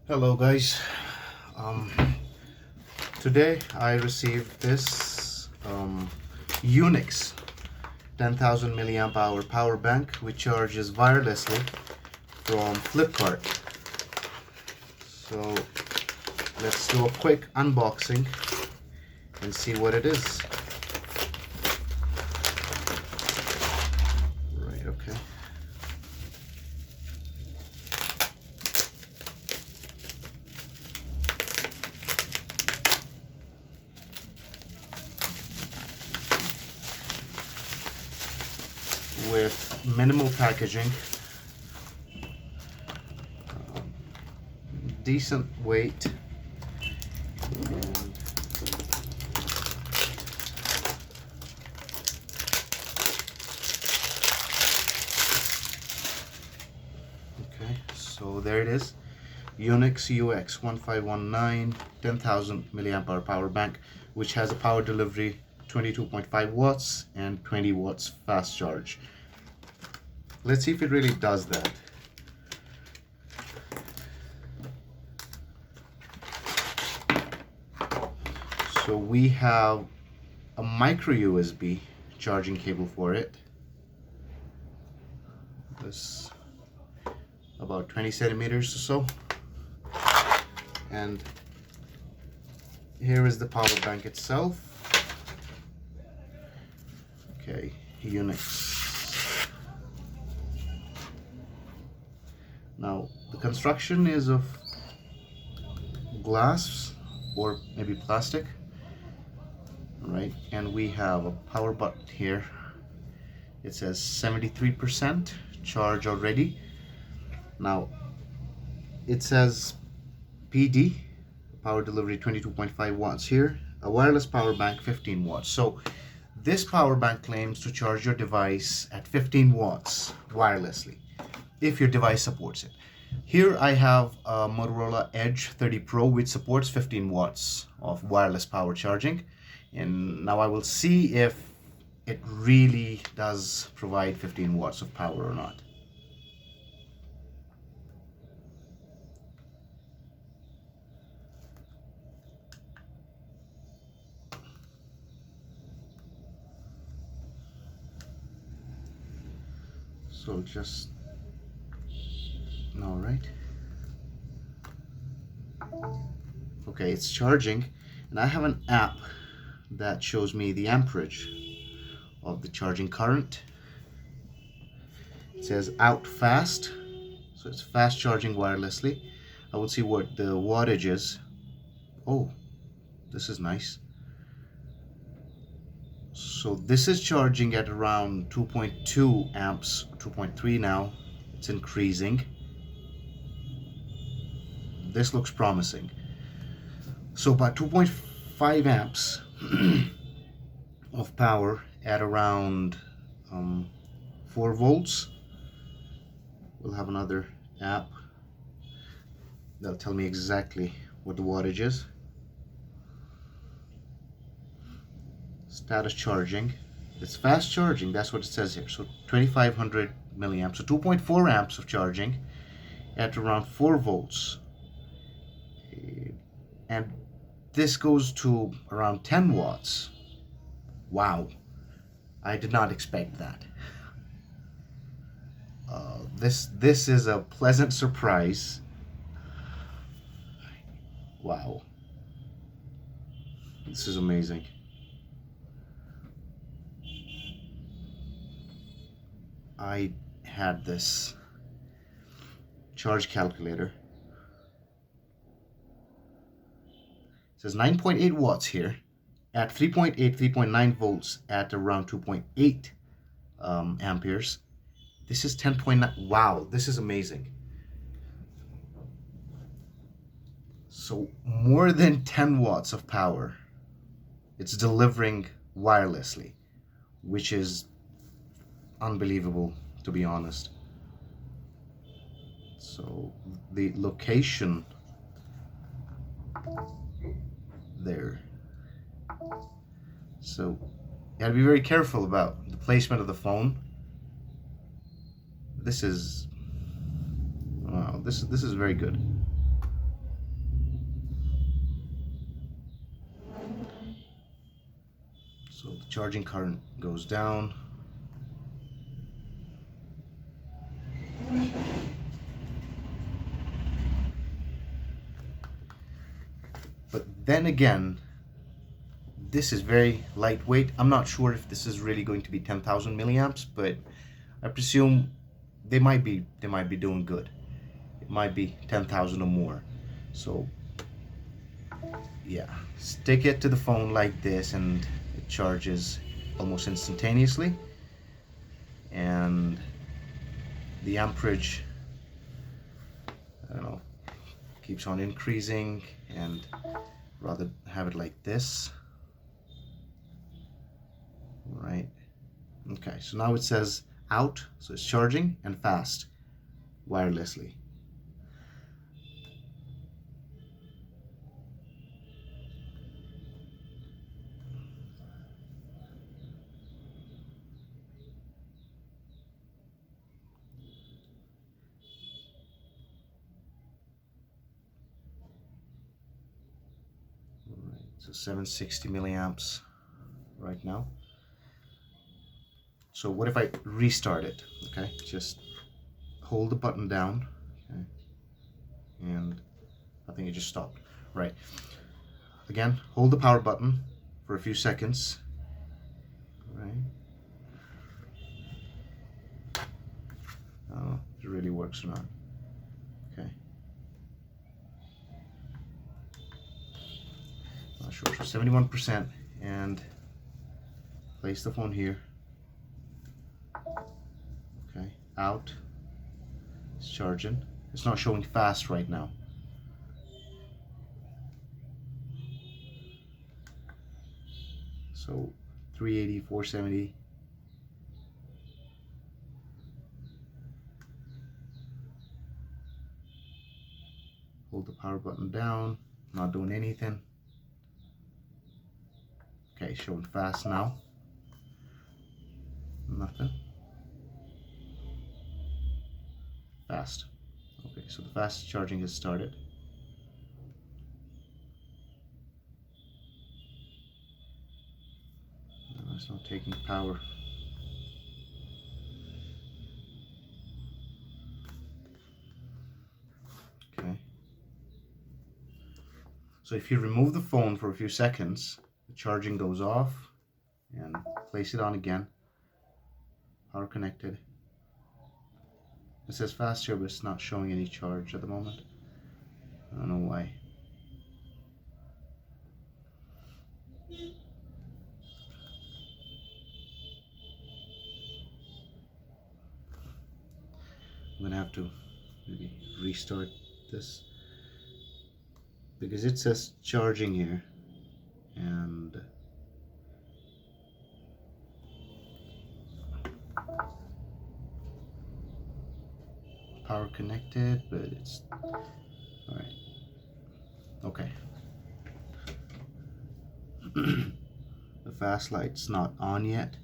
Hello guys. um, Today I received this Unix 10,000 milliamp hour power bank which charges wirelessly from Flipkart. So let's do a quick unboxing and see what it is. Right, okay. With minimal packaging, decent weight, okay, so there it is. Unix UX 1519 10,000 milliamp hour power bank, which has a power delivery 22.5 watts and 20 watts fast charge. Let's see if it really does that. So we have a micro USB charging cable for it. This about 20 centimeters or so. And here is the power bank itself. Okay, Unix. Now the construction is of glass or maybe plastic, right? And we have a power button here. It says 73% charge already. Now it says PD, power delivery 22.5 watts here, a wireless power bank 15 watts. So this power bank claims to charge your device at 15 watts wirelessly, if your device supports it. Here I have a Motorola Edge 30 Pro which supports 15 watts of wireless power charging, and now I will see if it really does provide 15 watts of power or not. So just, all right. Okay, it's charging, and I have an app that shows me the amperage of the charging current. It says out fast, so it's fast charging wirelessly. I will see what the wattage is. Oh, this is nice. So this is charging at around 2.2 amps, 2.3 now. It's increasing. This looks promising. So about 2.5 amps of power at around 4 volts. We'll have another app that'll tell me exactly what the wattage is. Status charging. It's fast charging, that's what it says here. So 2500 milliamps, so 2.4 amps of charging at around 4 volts. And this goes to around 10 watts. Wow, I did not expect that. This is a pleasant surprise. Wow, this is amazing. I had this charge calculator. It says 9.8 watts here at 3.8, 3.9 volts at around 2.8 amperes. This is 10.9. Wow, this is amazing. So more than 10 watts of power it's delivering wirelessly, which is unbelievable, to be honest. So the location there. So you gotta be very careful about the placement of the phone. This is, wow, this is very good. charging current goes down. But then again, this is very lightweight. I'm not sure if this is really going to be 10,000 milliamps, but I presume they might be doing good. It might be 10,000 or more. So yeah, stick it to the phone like this and it charges almost instantaneously, and the amperage, I don't know, keeps on increasing, and rather have it like this, right? Okay, so now it says out, so it's charging and fast wirelessly. So 760 milliamps right now. So what if I restart it? Okay, just hold the button down, okay, and I think it just stopped. Right. Again, hold the power button for a few seconds. Right. I don't know if it really works or not. Okay. Not sure. So 71%, and place the phone here. Okay. Out. It's charging. It's not showing fast right now. So 380, 470. Hold the power button down, not doing anything. Okay, showing fast now. Nothing. Fast. Okay, so the fast charging has started. No, it's not taking power. Okay. So if you remove the phone for a few seconds, the charging goes off, and place it on again. Power connected. It says fast here, but it's not showing any charge at the moment. I don't know why. I'm gonna have to maybe restart this, because it says charging here, and power connected, but it's all right. Okay. The fast light's not on yet.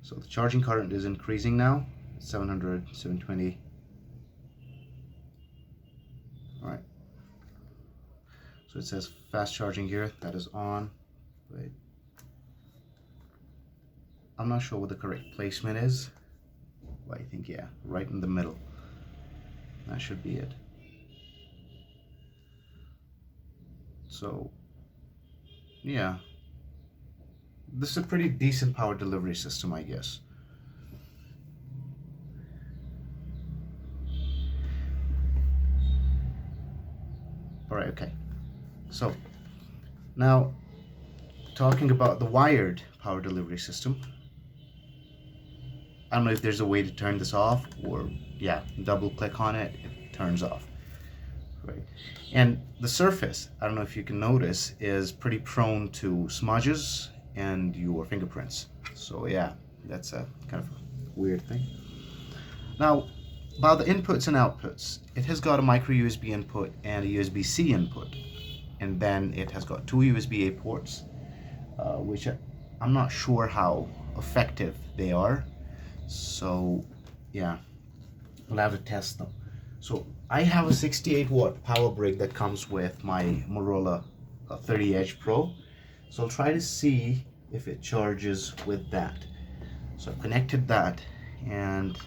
So the charging current is increasing now. 700, 720. All right. So it says fast charging here. That is on. Wait. I'm not sure what the correct placement is, but I think, yeah, right in the middle. That should be it. So, yeah. This is a pretty decent power delivery system, I guess. All right, okay. So, now, talking about the wired power delivery system. I don't know if there's a way to turn this off, or, yeah, double click on it, it turns off. Right. And the surface, I don't know if you can notice, is pretty prone to smudges and your fingerprints. So yeah, that's a kind of a weird thing. Now, about the inputs and outputs, it has got a micro USB input and a USB-C input, and then it has got two USB-A ports, which I'm not sure how effective they are. So yeah, we'll have to test them. So I have a 68-watt power brick that comes with my Motorola 30 Edge Pro. So I'll try to see if it charges with that. So I've connected that and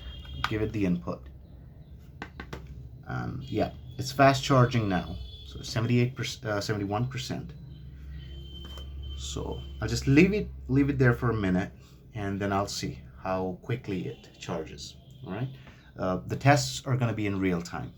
give it the input. Yeah, it's fast charging now. So 78%, 71%. So I'll just leave it there for a minute, and then I'll see how quickly it charges. All right. The tests are going to be in real time.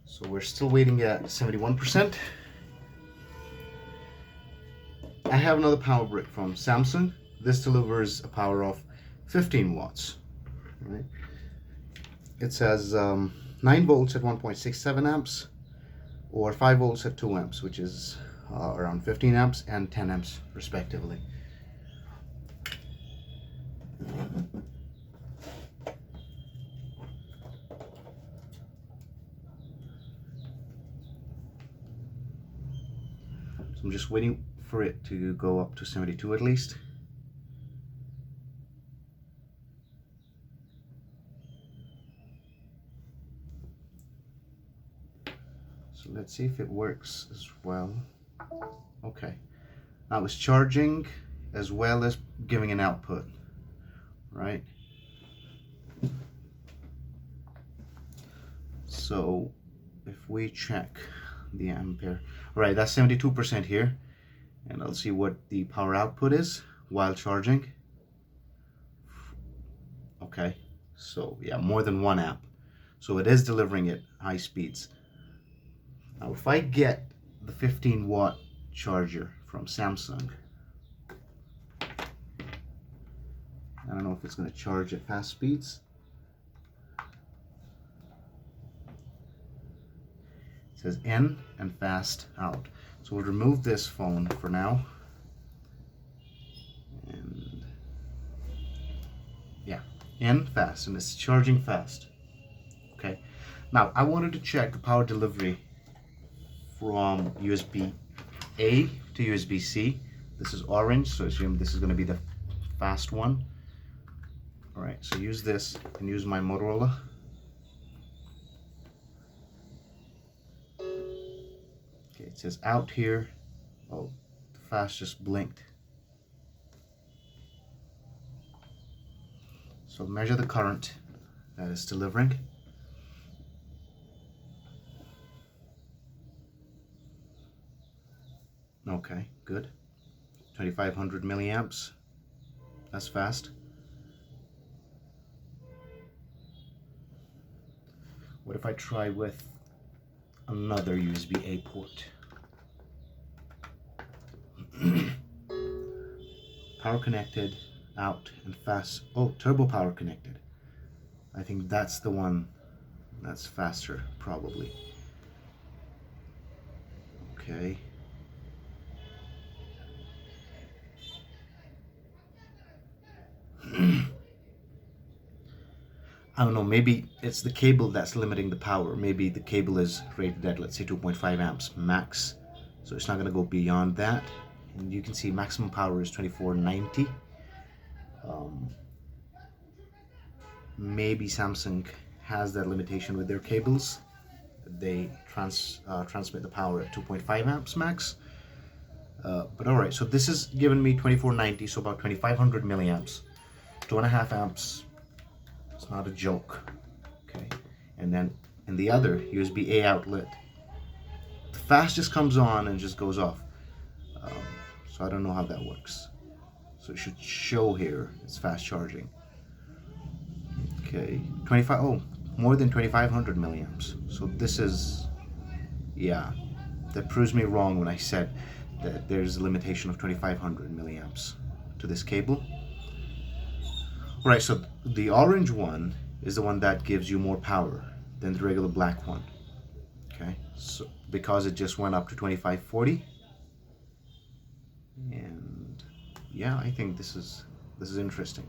So we're still waiting at 71%. I have another power brick from Samsung. This delivers a power of 15 watts. Right? It says 9 volts at 1.67 amps, or 5 volts at 2 amps, which is around 15 amps and 10 amps respectively. So I'm just waiting for it to go up to 72 at least. So let's see if it works as well. Okay, now it's charging as well as giving an output, right? So if we check the ampere, right, that's 72% here, and I'll see what the power output is while charging. Okay, so yeah, more than 1 amp. So it is delivering at high speeds. Now if I get the 15-watt charger from Samsung, I don't know if it's going to charge at fast speeds. It says in and fast out. So we'll remove this phone for now. And yeah, in fast, and it's charging fast. Okay. Now I wanted to check the power delivery from USB-A to USB-C. This is orange, so I assume this is going to be the fast one. All right, so use this and use my Motorola. Okay, it says out here. Oh, the fast just blinked. So measure the current that it's delivering. Okay, good. 2500 milliamps. That's fast. What if I try with another USB-A port? Power connected, out, and fast. Oh, turbo power connected. I think that's the one that's faster, probably. Okay. I don't know, maybe it's the cable that's limiting the power. Maybe the cable is rated at, let's say, 2.5 amps max. So it's not going to go beyond that. And you can see maximum power is 2490. Maybe Samsung has that limitation with their cables. They transmit the power at 2.5 amps max. But alright, so this is giving me 2490, so about 2500 milliamps. 2.5 amps. It's not a joke. Okay, and then in the other USB-A outlet, the fast just comes on and just goes off. So I don't know how that works. So it should show here it's fast charging. Okay, 25. Oh, more than 2,500 milliamps. So this is, yeah, that proves me wrong when I said that there's a limitation of 2,500 milliamps to this cable. All right, so the orange one is the one that gives you more power than the regular black one. Okay, so because it just went up to 2540, and yeah, I think this is interesting.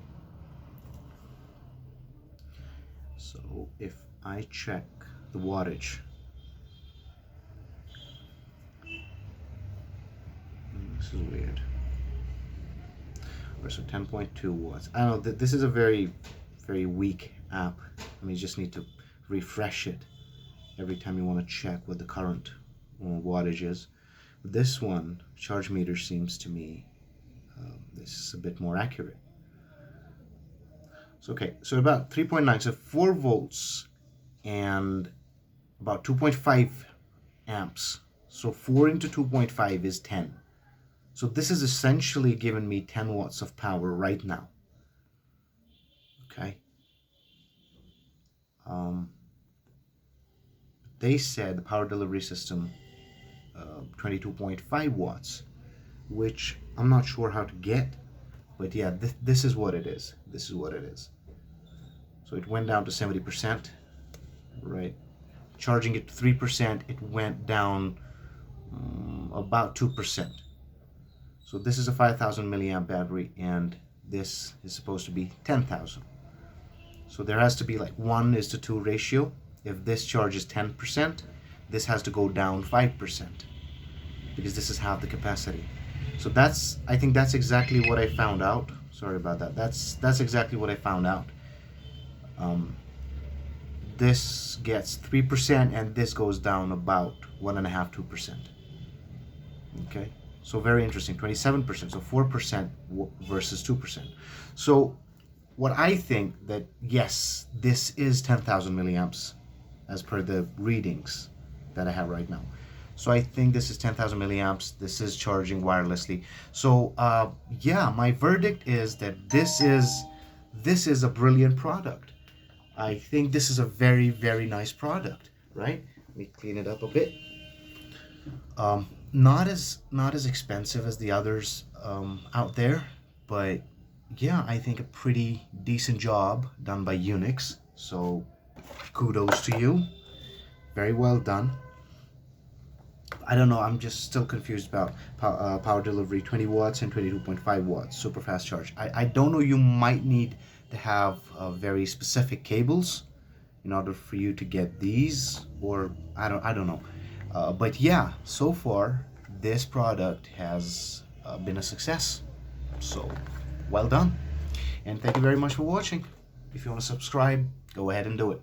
So if I check the wattage, this is weird. So 10.2 watts. I don't know, this is a very weak app. I mean, you just need to refresh it every time you want to check what the current wattage is. This one, charge meter, seems to me this is a bit more accurate. So okay, so about 3.9, so 4 volts and about 2.5 amps. So 4 into 2.5 is 10. So this is essentially giving me 10 watts of power right now. Okay. They said the power delivery system 22.5 watts, which I'm not sure how to get, but yeah, this is what it is. This is what it is. So it went down to 70%, right? Charging it to 3%, it went down about 2%. So this is a 5,000 milliamp battery, and this is supposed to be 10,000. So there has to be like 1:2 ratio. If this charges 10%, this has to go down 5%, because this is half the capacity. So I think that's exactly what I found out. Sorry about that. That's exactly what I found out. This gets 3%, and this goes down about 1.5–2%. Okay. So very interesting, 27%, so 4% versus 2%. So what I think that, yes, this is 10,000 milliamps as per the readings that I have right now. So I think this is 10,000 milliamps. This is charging wirelessly. So yeah, my verdict is that this is a brilliant product. I think this is a very nice product, right? Let me clean it up a bit. Not as expensive as the others out there, but yeah, I think a pretty decent job done by Unix. So kudos to you. Very well done. I don't know, I'm just still confused about power delivery, 20 watts and 22.5 watts, super fast charge. I don't know, you might need to have very specific cables in order for you to get these, or I don't know. But yeah, so far this product has been a success. So well done, and thank you very much for watching. If you want to subscribe, go ahead and do it.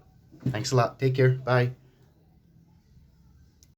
Thanks a lot. Take care. Bye.